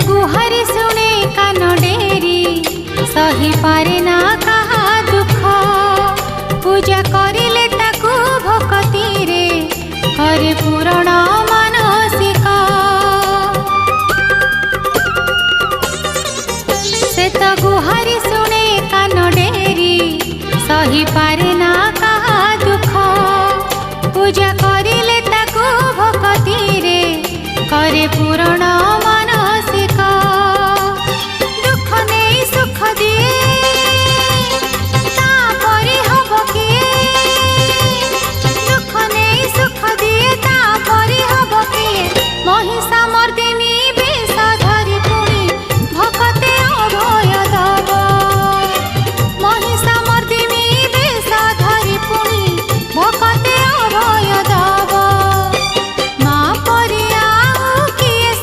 गुहारी शुणे कान dairy सही पारे ना कहा दुख पूजा करिले ताकू भक्ति रे करे पूरण मानसिक से तो गुहारी शुणे कान डेरी सही पारे ना कहा दुख पूजा करिले ताकू भक्ति रे करे पूरण